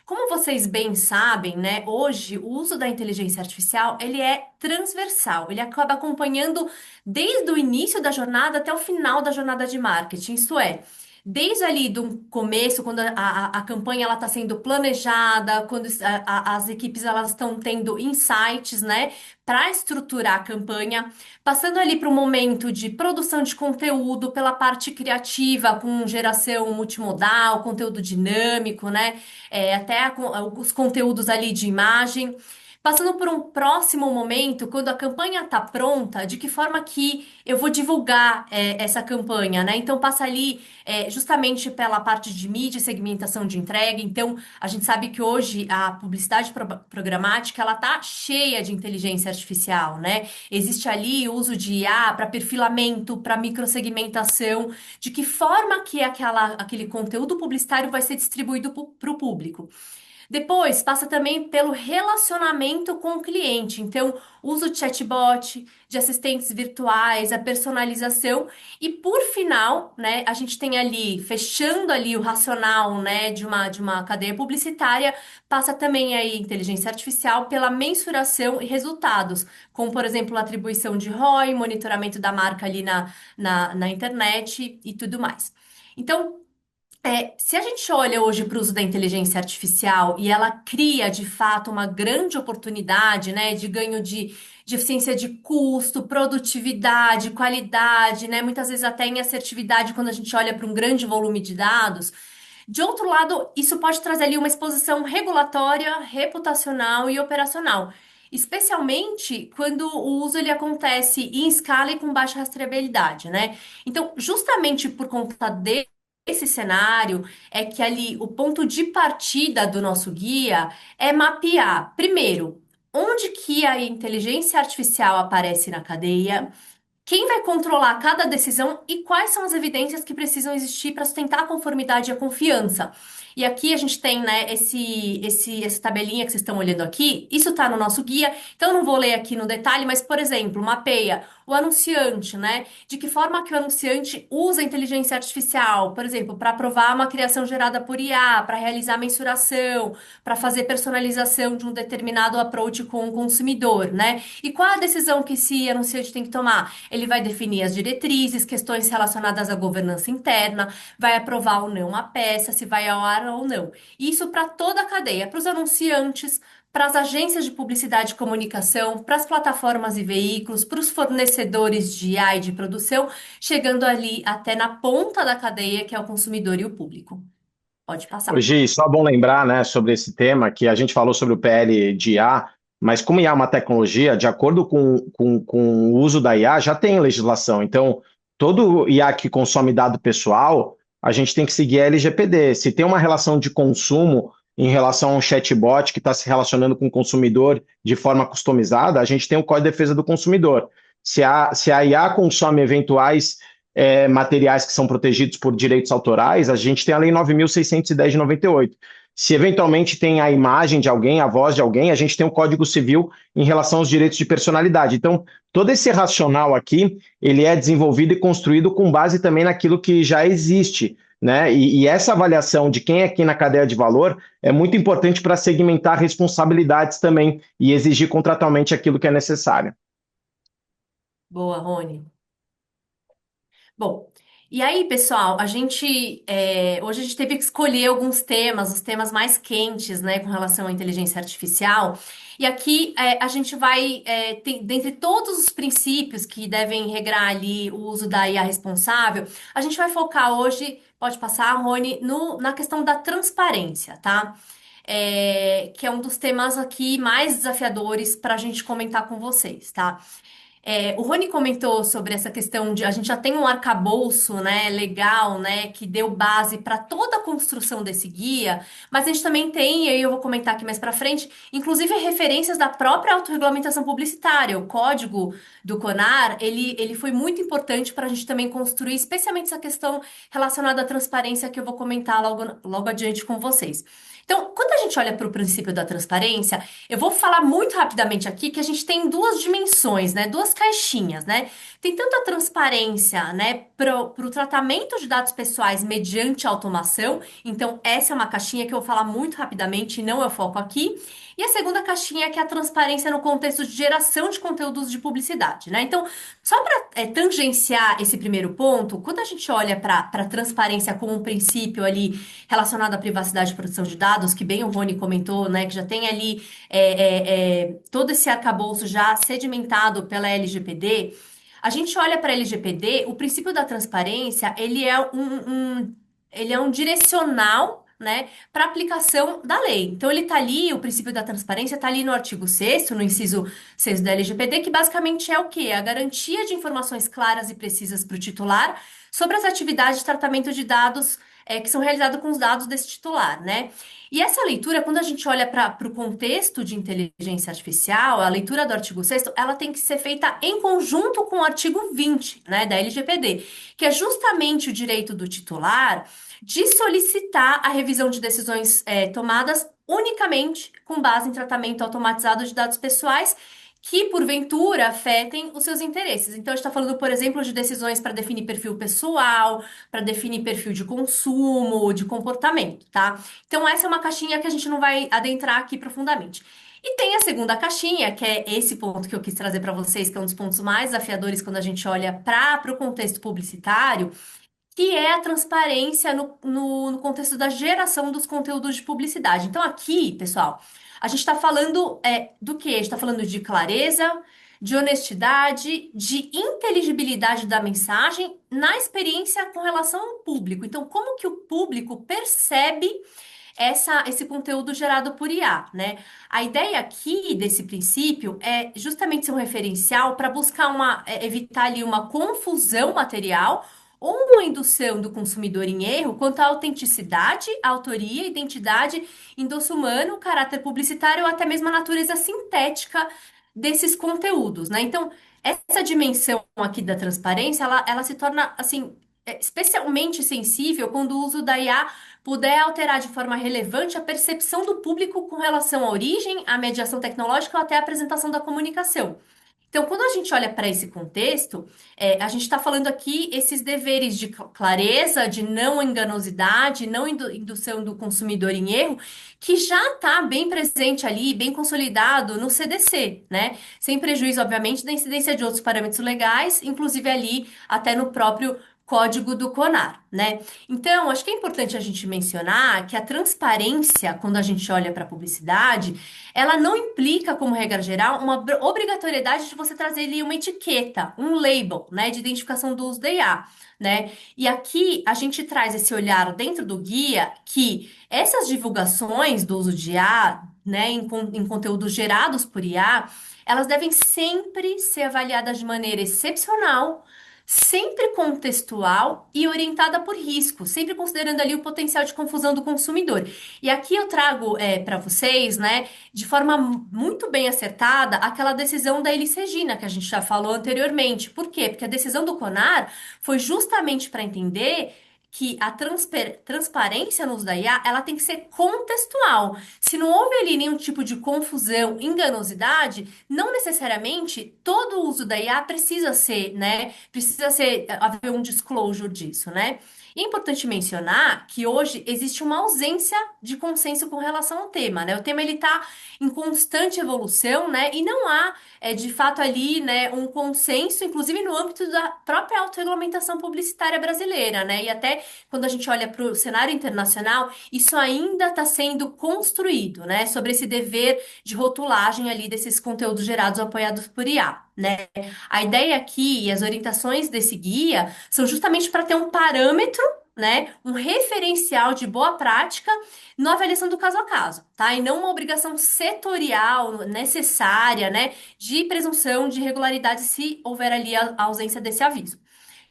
Como vocês bem sabem, né, hoje o uso da inteligência artificial, ele é transversal, ele acaba acompanhando desde o início da jornada até o final da jornada de marketing, isto é, desde ali do começo, quando a campanha ela está sendo planejada, quando as equipes elas estão tendo insights, né, para estruturar a campanha, passando ali para o momento de produção de conteúdo, pela parte criativa, com geração multimodal, conteúdo dinâmico, né, até os conteúdos ali de imagem. Passando por um próximo momento, quando a campanha está pronta, de que forma que eu vou divulgar essa campanha, né? Então passa ali justamente pela parte de mídia, e segmentação de entrega. Então a gente sabe que hoje a publicidade programática ela tá cheia de inteligência artificial, né? Existe ali o uso de IA para perfilamento, para microsegmentação, de que forma que aquele conteúdo publicitário vai ser distribuído para o público. Depois, passa também pelo relacionamento com o cliente. Então, uso de chatbot, de assistentes virtuais, a personalização. E por final, né, a gente tem ali, fechando ali o racional, né, de uma cadeia publicitária, passa também aí inteligência artificial pela mensuração e resultados, como, por exemplo, atribuição de ROI, monitoramento da marca ali na internet e tudo mais. Então, se a gente olha hoje para o uso da inteligência artificial e ela cria de fato uma grande oportunidade, né, de ganho de eficiência de custo, produtividade, qualidade, né, muitas vezes até em assertividade quando a gente olha para um grande volume de dados. De outro lado, isso pode trazer ali uma exposição regulatória, reputacional e operacional. Especialmente quando o uso ele acontece em escala e com baixa rastreabilidade, né? Então, justamente por conta esse cenário é que ali o ponto de partida do nosso guia é mapear, primeiro, onde que a inteligência artificial aparece na cadeia, quem vai controlar cada decisão e quais são as evidências que precisam existir para sustentar a conformidade e a confiança. E aqui a gente tem, né, essa tabelinha que vocês estão olhando aqui, isso está no nosso guia, então eu não vou ler aqui no detalhe, mas, por exemplo, mapeia o anunciante, né? De que forma que o anunciante usa a inteligência artificial, por exemplo, para aprovar uma criação gerada por IA, para realizar mensuração, para fazer personalização de um determinado approach com o consumidor, né? E qual a decisão que esse anunciante tem que tomar? Ele vai definir as diretrizes, questões relacionadas à governança interna, vai aprovar ou não a peça, se vai ao ar ou não. Isso para toda a cadeia, para os anunciantes, para as agências de publicidade e comunicação, para as plataformas e veículos, para os fornecedores de IA e de produção, chegando ali até na ponta da cadeia, que é o consumidor e o público. Pode
Ô,
passar.
Gi, só bom lembrar, né, sobre esse tema, que a gente falou sobre o PL de IA, mas como IA é uma tecnologia, de acordo com o uso da IA, já tem legislação. Então, todo IA que consome dado pessoal, a gente tem que seguir a LGPD. Se tem uma relação de consumo em relação a um chatbot que está se relacionando com o consumidor de forma customizada, a gente tem o Código de Defesa do Consumidor. Se a IA consome eventuais materiais que são protegidos por direitos autorais, a gente tem a Lei 9.610 de 98. Se eventualmente tem a imagem de alguém, a voz de alguém, a gente tem o Código Civil em relação aos direitos de personalidade. Então, todo esse racional aqui, ele é desenvolvido e construído com base também naquilo que já existe, né? E essa avaliação de quem é quem na cadeia de valor é muito importante para segmentar responsabilidades também e exigir contratualmente aquilo que é necessário.
Boa, Rony. Bom, e aí, pessoal, hoje a gente teve que escolher alguns temas, os temas mais quentes, né, com relação à inteligência artificial. E aqui a gente vai, dentre todos os princípios que devem regrar ali o uso da IA responsável, a gente vai focar hoje, pode passar, Rony, na questão da transparência, tá? Que é um dos temas aqui mais desafiadores para a gente comentar com vocês, tá? O Rony comentou sobre essa questão de a gente já tem um arcabouço, né, legal, né, que deu base para toda a construção desse guia, mas a gente também tem, e aí eu vou comentar aqui mais para frente, inclusive referências da própria autorregulamentação publicitária. O código do CONAR, ele foi muito importante para a gente também construir, especialmente essa questão relacionada à transparência que eu vou comentar logo adiante com vocês. Então, quando a gente olha para o princípio da transparência, eu vou falar muito rapidamente aqui que a gente tem duas dimensões, né? Duas caixinhas, né? Tem tanto a transparência, né, para o tratamento de dados pessoais mediante automação. Então, essa é uma caixinha que eu vou falar muito rapidamente, não é o foco aqui. E a segunda caixinha que é a transparência no contexto de geração de conteúdos de publicidade, né? Então, só para tangenciar esse primeiro ponto, quando a gente olha para a transparência como um princípio ali relacionado à privacidade e proteção de dados, que bem o Rony comentou, né, que já tem ali todo esse arcabouço já sedimentado pela LGPD, a gente olha para a LGPD, o princípio da transparência, ele é um direcional né, para aplicação da lei. Então, ele está ali, o princípio da transparência está ali no artigo 6º, no inciso 6 da LGPD, que basicamente é o quê? A garantia de informações claras e precisas para o titular sobre as atividades de tratamento de dados que são realizados com os dados desse titular, né? E essa leitura, quando a gente olha para o contexto de inteligência artificial, a leitura do artigo 6º, ela tem que ser feita em conjunto com o artigo 20, né, da LGPD, que é justamente o direito do titular de solicitar a revisão de decisões tomadas unicamente com base em tratamento automatizado de dados pessoais que, porventura, afetem os seus interesses. Então, a gente está falando, por exemplo, de decisões para definir perfil pessoal, para definir perfil de consumo, de comportamento, tá? Então, essa é uma caixinha que a gente não vai adentrar aqui profundamente. E tem a segunda caixinha, que é esse ponto que eu quis trazer para vocês, que é um dos pontos mais desafiadores quando a gente olha para o contexto publicitário, que é a transparência no contexto da geração dos conteúdos de publicidade. Então, aqui, pessoal, a gente está falando do quê? A gente está falando de clareza, de honestidade, de inteligibilidade da mensagem na experiência com relação ao público. Então, como que o público percebe esse conteúdo gerado por IA, né? A ideia aqui desse princípio é justamente ser um referencial para buscar evitar ali uma confusão material ou uma indução do consumidor em erro quanto à autenticidade, autoria, identidade, endosso humano, caráter publicitário ou até mesmo a natureza sintética desses conteúdos, né? Então, essa dimensão aqui da transparência, ela se torna, assim, especialmente sensível quando o uso da IA puder alterar de forma relevante a percepção do público com relação à origem, à mediação tecnológica ou até à apresentação da comunicação. Então, quando a gente olha para esse contexto, a gente está falando aqui esses deveres de clareza, de não enganosidade, não indução do consumidor em erro, que já está bem presente ali, bem consolidado no CDC, né? Sem prejuízo, obviamente, da incidência de outros parâmetros legais, inclusive ali até no próprio Código do CONAR, né? Então, acho que é importante a gente mencionar que a transparência, quando a gente olha para a publicidade, ela não implica, como regra geral, uma obrigatoriedade de você trazer ali uma etiqueta, um label, né, de identificação do uso da IA, né? E aqui a gente traz esse olhar dentro do guia que essas divulgações do uso de IA, né, em conteúdos gerados por IA, elas devem sempre ser avaliadas de maneira excepcional, sempre contextual e orientada por risco, sempre considerando ali o potencial de confusão do consumidor. E aqui eu trago para vocês, né, de forma muito bem acertada, aquela decisão da Elis Regina, que a gente já falou anteriormente. Por quê? Porque a decisão do CONAR foi justamente para entender que a transparência no uso da IA, ela tem que ser contextual. Se não houve ali nenhum tipo de confusão, enganosidade, não necessariamente todo o uso da IA precisa ser, né? Precisa ser, haver um disclosure disso, né? E é importante mencionar que hoje existe uma ausência de consenso com relação ao tema, né? O tema ele está em constante evolução, né? E não há, de fato ali, né, um consenso, inclusive no âmbito da própria autorregulamentação publicitária brasileira, né? E até quando a gente olha para o cenário internacional, isso ainda está sendo construído, né? Sobre esse dever de rotulagem ali desses conteúdos gerados ou apoiados por IA, né? A ideia aqui e as orientações desse guia são justamente para ter um parâmetro, né, um referencial de boa prática na avaliação do caso a caso, tá? E não uma obrigação setorial necessária, né, de presunção de regularidade se houver ali a ausência desse aviso.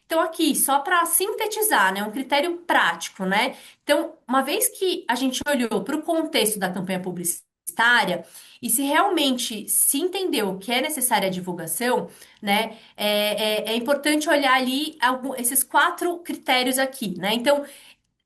Então, aqui, só para sintetizar, né, um critério prático, né? Então, uma vez que a gente olhou para o contexto da campanha publicitária e se realmente se entendeu que é necessária a divulgação, né, é importante olhar ali esses 4 critérios aqui, né? Então,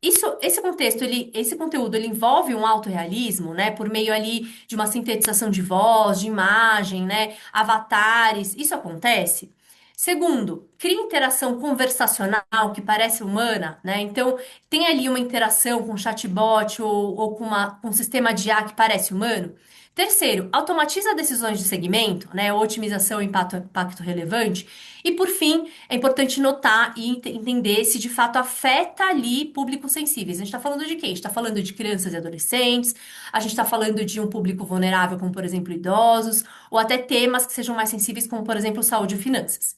esse contexto, esse conteúdo, ele envolve um autorrealismo, né, por meio ali de uma sintetização de voz, de imagem, né, avatares, isso acontece? Segundo, cria interação conversacional que parece humana, né? Então, tem ali uma interação com chatbot ou com um sistema de IA que parece humano. Terceiro, automatiza decisões de segmento, né? Otimização e impacto relevante. E por fim, é importante notar e entender se de fato afeta ali públicos sensíveis. A gente está falando de quem? A gente está falando de crianças e adolescentes, a gente está falando de um público vulnerável, como por exemplo idosos, ou até temas que sejam mais sensíveis, como por exemplo saúde e finanças.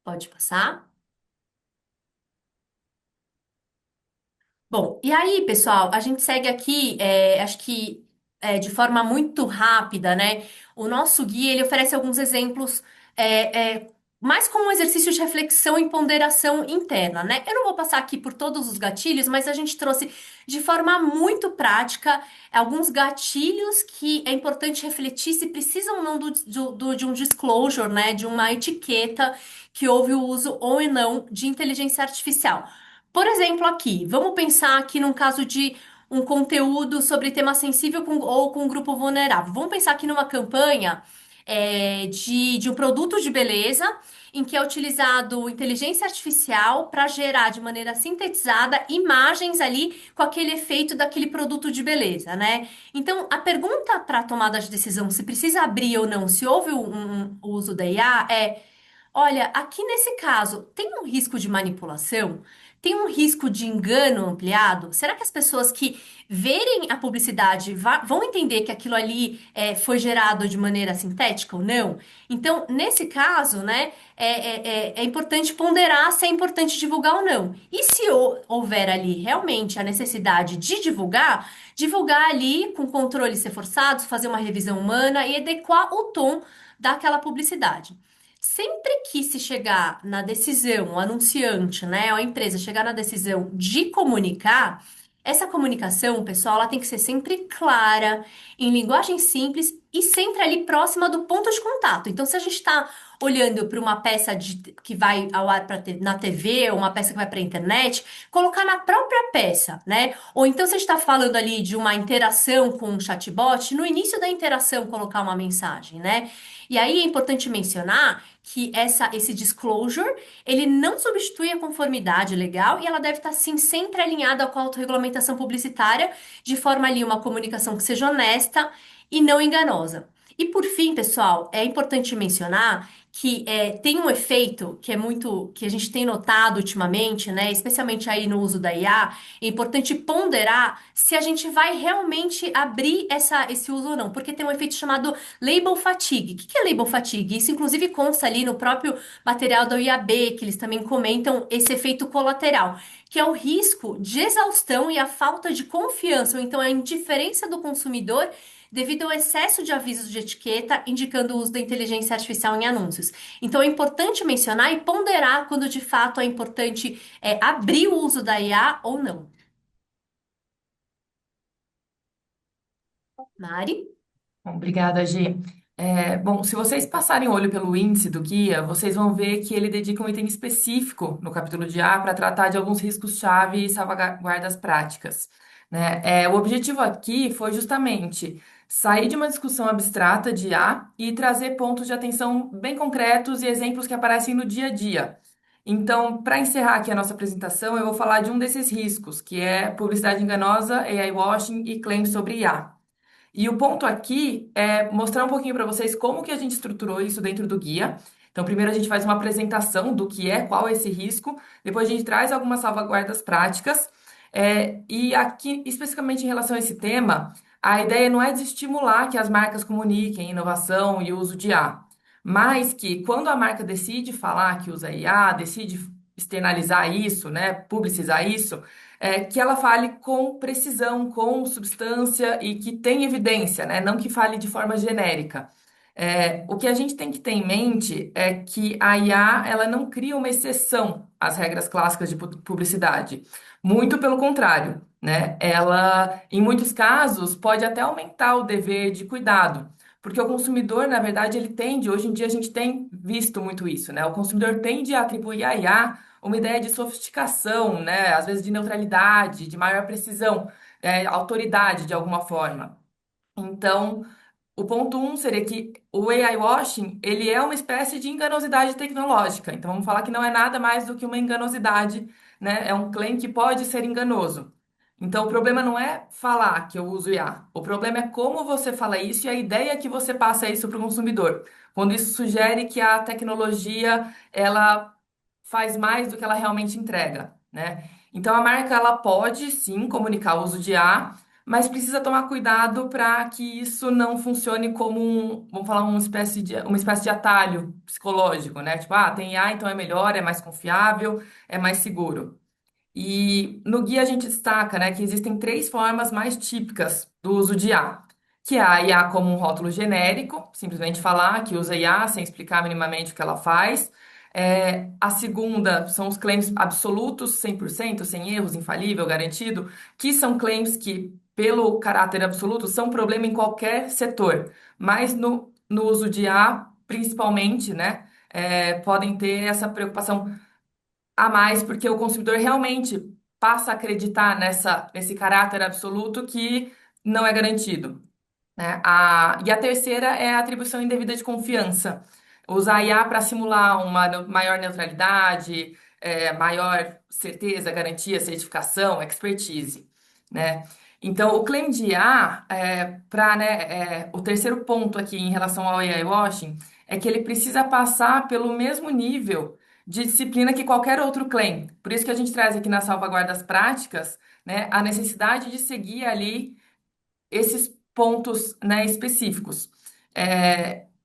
Pode passar. Bom, e aí, pessoal, a gente segue aqui, acho que de forma muito rápida, né? O nosso guia, ele oferece alguns exemplos, mais como um exercício de reflexão e ponderação interna, né? Eu não vou passar aqui por todos os gatilhos, mas a gente trouxe de forma muito prática alguns gatilhos que é importante refletir se precisam ou não de um disclosure, né? De uma etiqueta que houve o uso ou não de inteligência artificial. Por exemplo, aqui, vamos pensar aqui num caso de um conteúdo sobre tema sensível ou com um grupo vulnerável. Vamos pensar aqui numa campanha de um produto de beleza em que é utilizado inteligência artificial para gerar de maneira sintetizada imagens ali com aquele efeito daquele produto de beleza, né? Então, a pergunta para a tomada de decisão, se precisa abrir ou não, se houve um uso da IA, olha, aqui nesse caso, tem um risco de manipulação? Tem um risco de engano ampliado? Será que as pessoas que verem a publicidade vão entender que aquilo ali foi gerado de maneira sintética ou não? Então, nesse caso, né, é importante ponderar se é importante divulgar ou não. E se houver ali realmente a necessidade de divulgar, divulgar ali com controles reforçados, fazer uma revisão humana e adequar o tom daquela publicidade. Sempre que se chegar na decisão, o anunciante, né, ou a empresa chegar na decisão de comunicar, essa comunicação, pessoal, ela tem que ser sempre clara, em linguagem simples e sempre ali próxima do ponto de contato. Então, se a gente está olhando para uma peça que vai ao ar na TV, ou uma peça que vai para a internet, colocar na própria peça, né? Ou então, se a gente está falando ali de uma interação com um chatbot, no início da interação colocar uma mensagem, né? E aí é importante mencionar que esse disclosure, ele não substitui a conformidade legal e ela deve estar, sim, sempre alinhada com a autorregulamentação publicitária, de forma ali uma comunicação que seja honesta e não enganosa. E por fim, pessoal, é importante mencionar que tem um efeito que é muito, que a gente tem notado ultimamente, né, especialmente aí no uso da IA, é importante ponderar se a gente vai realmente abrir esse uso ou não, porque tem um efeito chamado label fatigue. O que é label fatigue? Isso, inclusive, consta ali no próprio material da IAB, que eles também comentam esse efeito colateral, que é o risco de exaustão e a falta de confiança, ou então a indiferença do consumidor devido ao excesso de avisos de etiqueta indicando o uso da inteligência artificial em anúncios. Então, é importante mencionar e ponderar quando de fato é importante abrir o uso da IA ou não. Mari?
Bom, obrigada, Gi. Bom, se vocês passarem o olho pelo índice do guia, vocês vão ver que ele dedica um item específico no capítulo de A para tratar de alguns riscos-chave e salvaguardas práticas, né? O objetivo aqui foi justamente sair de uma discussão abstrata de A e trazer pontos de atenção bem concretos e exemplos que aparecem no dia a dia. Então, para encerrar aqui a nossa apresentação, eu vou falar de um desses riscos, que é publicidade enganosa, AI washing e claims sobre IA. E o ponto aqui é mostrar um pouquinho para vocês como que a gente estruturou isso dentro do guia. Então, primeiro a gente faz uma apresentação do que é, qual é esse risco, depois a gente traz algumas salvaguardas práticas. E aqui, especificamente em relação a esse tema, a ideia não é desestimular que as marcas comuniquem inovação e uso de IA, mas que quando a marca decide falar que usa IA, decide externalizar isso, né, publicizar isso, que ela fale com precisão, com substância e que tenha evidência, né? Não que fale de forma genérica. O que a gente tem que ter em mente é que a IA ela não cria uma exceção às regras clássicas de publicidade. Muito pelo contrário, né? Ela, em muitos casos, pode até aumentar o dever de cuidado. Porque o consumidor, na verdade, ele tende, hoje em dia a gente tem visto muito isso, né? O consumidor tende a atribuir à IA uma ideia de sofisticação, né? Às vezes de neutralidade, de maior precisão, autoridade de alguma forma. Então, o ponto um seria que o AI washing, ele é uma espécie de enganosidade tecnológica. Então, vamos falar que não é nada mais do que uma enganosidade, né? É um claim que pode ser enganoso. Então, o problema não é falar que eu uso IA. O problema é como você fala isso e a ideia que você passa isso para o consumidor. Quando isso sugere que a tecnologia, ela faz mais do que ela realmente entrega, né? Então a marca ela pode sim comunicar o uso de IA, mas precisa tomar cuidado para que isso não funcione como vamos falar, uma espécie de atalho psicológico, né? Tipo, tem IA, então é melhor, é mais confiável, é mais seguro. E no guia a gente destaca, né, que existem três formas mais típicas do uso de IA, que é a IA como um rótulo genérico, simplesmente falar que usa IA sem explicar minimamente o que ela faz. A segunda são os claims absolutos, 100%, sem erros, infalível, garantido, que são claims que, pelo caráter absoluto, são problema em qualquer setor, mas no uso de IA, principalmente, né, podem ter essa preocupação a mais, porque o consumidor realmente passa a acreditar nesse caráter absoluto que não é garantido, né? E a terceira é a atribuição indevida de confiança. Usar IA para simular uma maior neutralidade, maior certeza, garantia, certificação, expertise, né? Então, o claim de IA, o terceiro ponto aqui em relação ao AI washing, é que ele precisa passar pelo mesmo nível de disciplina que qualquer outro claim. Por isso que a gente traz aqui nas salvaguardas práticas, né, a necessidade de seguir ali esses pontos, né, específicos.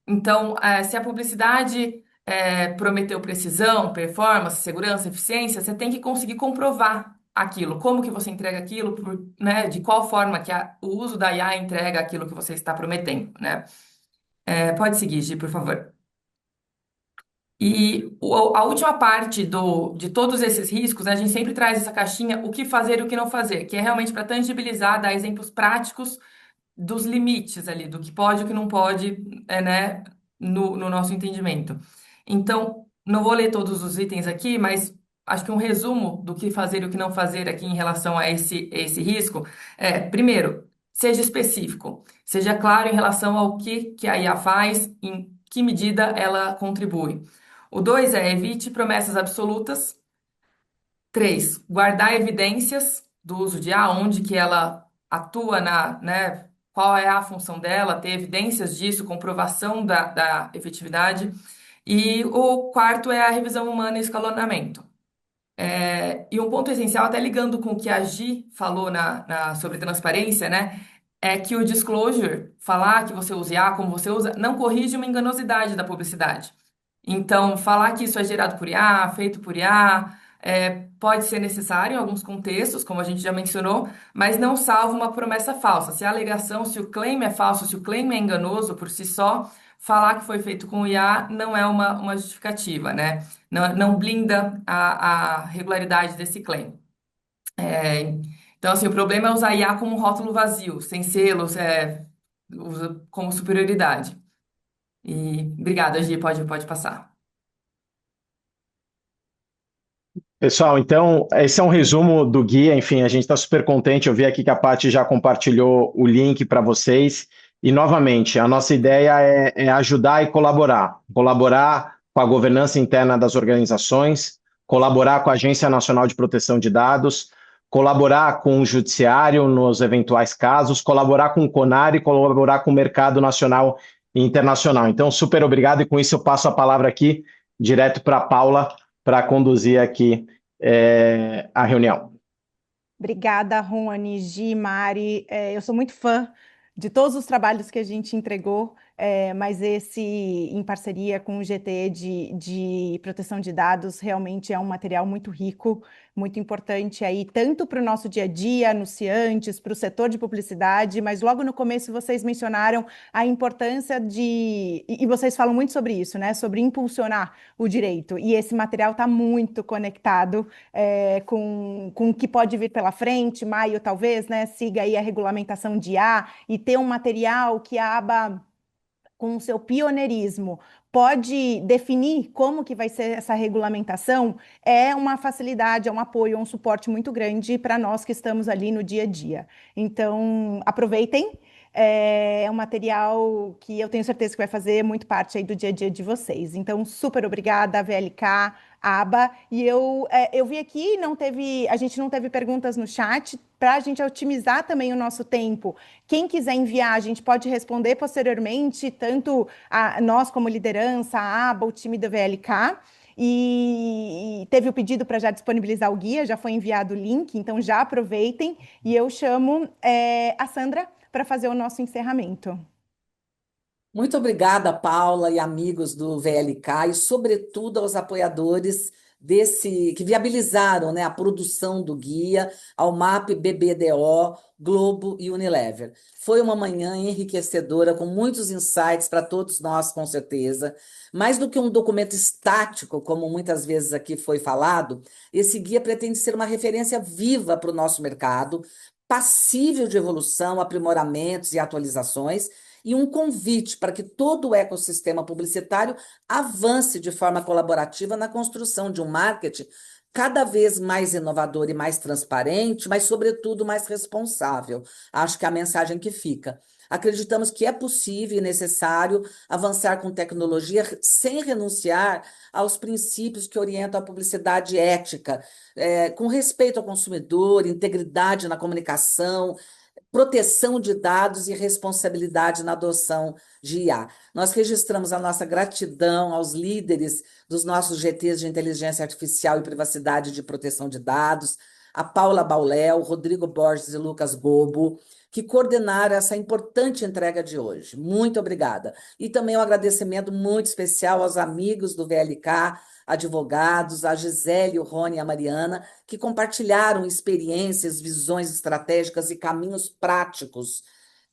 Então, se a publicidade prometeu precisão, performance, segurança, eficiência, você tem que conseguir comprovar aquilo, como que você entrega aquilo, né, de qual forma que o uso da IA entrega aquilo que você está prometendo, né? Pode seguir, Gi, por favor. E a última parte de todos esses riscos, né, a gente sempre traz essa caixinha, o que fazer e o que não fazer, que é realmente para tangibilizar, dar exemplos práticos dos limites ali, do que pode e o que não pode, né, no nosso entendimento. Então, não vou ler todos os itens aqui, mas acho que um resumo do que fazer e o que não fazer aqui em relação a esse risco primeiro, seja específico, seja claro em relação ao que a IA faz, em que medida ela contribui. O dois evite promessas absolutas. Três, guardar evidências do uso de IA, onde que ela atua né, qual é a função dela, ter evidências disso, comprovação da efetividade. E o quarto é a revisão humana e escalonamento. E um ponto essencial, até ligando com o que a Gi falou sobre transparência, né? É que o disclosure, falar que você usa IA, como você usa, não corrige uma enganosidade da publicidade. Então, falar que isso é gerado por IA, feito por IA, pode ser necessário em alguns contextos, como a gente já mencionou, mas não salva uma promessa falsa. Se a alegação, se o claim é falso, se o claim é enganoso por si só, falar que foi feito com IA não é uma justificativa, né? Não blinda a regularidade desse claim. Então, assim, o problema é usar IA como um rótulo vazio, sem selos, usa como superioridade. E obrigada, Gi, pode passar.
Pessoal, então, esse é um resumo do guia. Enfim, a gente está super contente. Eu vi aqui que a Paty já compartilhou o link para vocês. E, novamente, a nossa ideia é ajudar e colaborar. Colaborar com a governança interna das organizações, colaborar com a Agência Nacional de Proteção de Dados, colaborar com o Judiciário nos eventuais casos, colaborar com o CONAR e colaborar com o mercado nacional e internacional. Então, super obrigado. E com isso eu passo a palavra aqui direto para a Paula, para conduzir aqui a reunião.
Obrigada, Rony, Gi, Mari. Eu sou muito fã de todos os trabalhos que a gente entregou, mas esse, em parceria com o GT de proteção de dados, realmente é um material muito rico, muito importante aí, tanto para o nosso dia a dia, anunciantes, para o setor de publicidade, mas logo no começo vocês mencionaram a importância e vocês falam muito sobre isso, né? Sobre impulsionar o direito. E esse material está muito conectado com o que pode vir pela frente, maio talvez, né? Siga aí a regulamentação de IA e ter um material que a aba com o seu pioneirismo, pode definir como que vai ser essa regulamentação, é uma facilidade, é um apoio, é um suporte muito grande para nós que estamos ali no dia a dia. Então, aproveitem, é um material que eu tenho certeza que vai fazer muito parte aí do dia a dia de vocês. Então, super obrigada, VLK, aba. E eu vi aqui, a gente não teve perguntas no chat, para a gente otimizar também o nosso tempo. Quem quiser enviar, a gente pode responder posteriormente, tanto nós como liderança, a aba, o time da VLK. E teve o pedido para já disponibilizar o guia, já foi enviado o link, então já aproveitem. E eu chamo a Sandra para fazer o nosso encerramento.
Muito obrigada, Paula e amigos do VLK, e sobretudo aos apoiadores desse que viabilizaram, né, a produção do guia, ao MAP, BBDO, Globo e Unilever. Foi uma manhã enriquecedora, com muitos insights para todos nós, com certeza. Mais do que um documento estático, como muitas vezes aqui foi falado, esse guia pretende ser uma referência viva para o nosso mercado, passível de evolução, aprimoramentos e atualizações e um convite para que todo o ecossistema publicitário avance de forma colaborativa na construção de um marketing cada vez mais inovador e mais transparente, mas, sobretudo, mais responsável. Acho que é a mensagem que fica. Acreditamos que é possível e necessário avançar com tecnologia sem renunciar aos princípios que orientam a publicidade ética, com respeito ao consumidor, integridade na comunicação, proteção de dados e responsabilidade na adoção de IA. Nós registramos a nossa gratidão aos líderes dos nossos GTs de inteligência artificial e privacidade de proteção de dados, a Paula Bauléu, Rodrigo Borges e Lucas Gobo, que coordenaram essa importante entrega de hoje. Muito obrigada. E também um agradecimento muito especial aos amigos do VLK, advogados, a Gisele, o Rony e a Mariana, que compartilharam experiências, visões estratégicas e caminhos práticos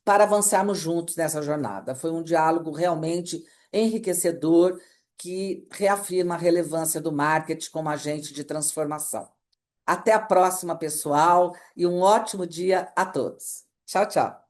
para avançarmos juntos nessa jornada. Foi um diálogo realmente enriquecedor que reafirma a relevância do marketing como agente de transformação. Até a próxima, pessoal, e um ótimo dia a todos. Tchau, tchau.